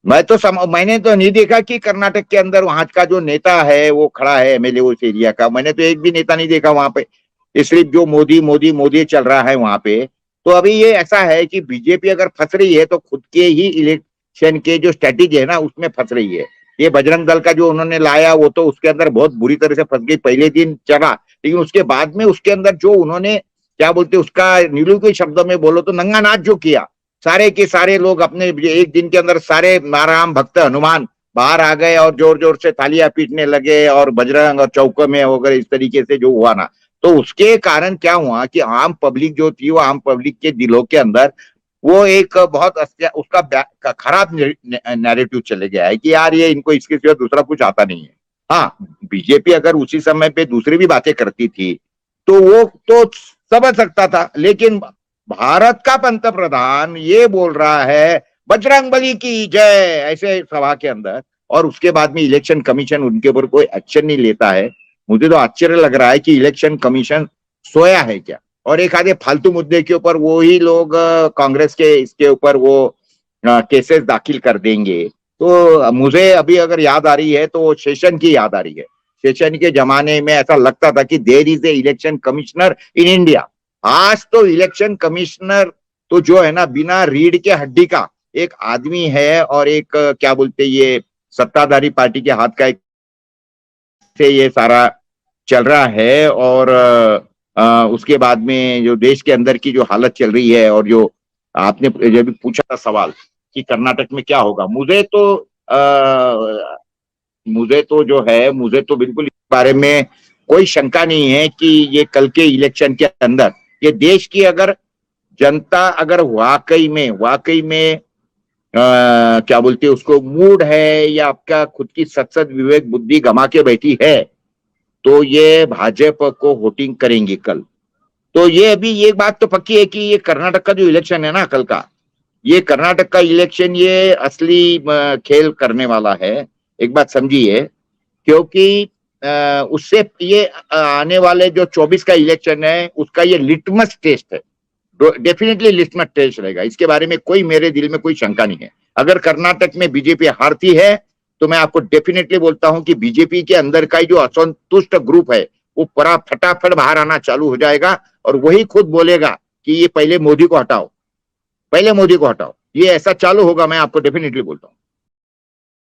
मैंने तो नहीं देखा कि कर्नाटक के अंदर वहां का जो नेता है वो खड़ा है एमएलए उस एरिया का। मैंने तो एक भी नेता नहीं देखा वहां पे। सिर्फ जो मोदी मोदी मोदी चल रहा है वहां पे। तो अभी ये ऐसा है कि बीजेपी अगर फंस रही है तो खुद के ही इलेक्शन के जो स्ट्रेटेजी है ना उसमें फंस रही है। ये बजरंग दल का जो उन्होंने लाया वो तो उसके अंदर बहुत बुरी तरह से फंस गई, पहले दिन चला, लेकिन उसके बाद में उसके अंदर जो उन्होंने क्या बोलते उसका नीलू के शब्दों में बोलो तो नंगा नाच जो किया, सारे के सारे लोग अपने एक दिन के अंदर सारे नारायण भक्त हनुमान बाहर आ गए और जोर जोर से तालियां पीटने लगे और बजरंग और चौकों में वगैरह इस तरीके से जो हुआ ना, तो उसके कारण क्या हुआ कि आम पब्लिक जो थी वो आम पब्लिक के दिलों के अंदर वो एक बहुत उसका खराब नैरेटिव चले गया है कि यार ये इनको इसके सिवा दूसरा कुछ आता नहीं है। हाँ, बीजेपी अगर उसी समय पे दूसरी भी बातें करती थी तो वो तो समझ सकता था, लेकिन भारत का पंतप्रधान ये बोल रहा है बजरंग बली की जय ऐसे सभा के अंदर, और उसके बाद में इलेक्शन कमीशन उनके ऊपर कोई एक्शन नहीं लेता है। मुझे तो आश्चर्य लग रहा है कि इलेक्शन कमीशन सोया है क्या, और एक आधे फालतू मुद्दे के ऊपर वो ही लोग कांग्रेस के इसके ऊपर वो केसेस दाखिल कर देंगे। तो मुझे अभी अगर याद आ रही है तो सेशन की याद आ रही है। सेशन के जमाने में ऐसा लगता था कि there is a election commissioner in India. आज तो इलेक्शन कमिश्नर तो जो है ना बिना रीढ़ के हड्डी का एक आदमी है, और एक क्या बोलते ये सत्ताधारी पार्टी के हाथ का एक से ये सारा चल रहा है। और उसके बाद में जो देश के अंदर की जो हालत चल रही है, और जो आपने जब पूछा था सवाल कि कर्नाटक में क्या होगा, मुझे तो बिल्कुल इस बारे में कोई शंका नहीं है कि ये कल के इलेक्शन के अंदर ये देश की अगर जनता अगर वाकई में क्या बोलते हैं उसको मूड है या आपका खुद की सत्सद विवेक बुद्धि गमा के बैठी है तो ये भाजपा को वोटिंग करेंगे कल। तो ये अभी ये बात तो पक्की है कि ये कर्नाटक का जो इलेक्शन है ना कल का, ये कर्नाटक का इलेक्शन ये असली खेल करने वाला है। एक बात समझिए, क्योंकि उससे ये आने वाले जो 24 का इलेक्शन है उसका ये लिटमस टेस्ट है। डेफिनेटली लिटमस टेस्ट रहेगा, इसके बारे में कोई मेरे दिल में कोई शंका नहीं है। अगर कर्नाटक में बीजेपी हारती है तो मैं आपको डेफिनेटली बोलता हूं कि बीजेपी के अंदर का जो असंतुष्ट ग्रुप है वो पूरा फटाफट बाहर आना चालू हो जाएगा, और वही खुद बोलेगा कि ये पहले मोदी को हटाओ, पहले मोदी को हटाओ। ये ऐसा चालू होगा, मैं आपको डेफिनेटली बोलता हूं।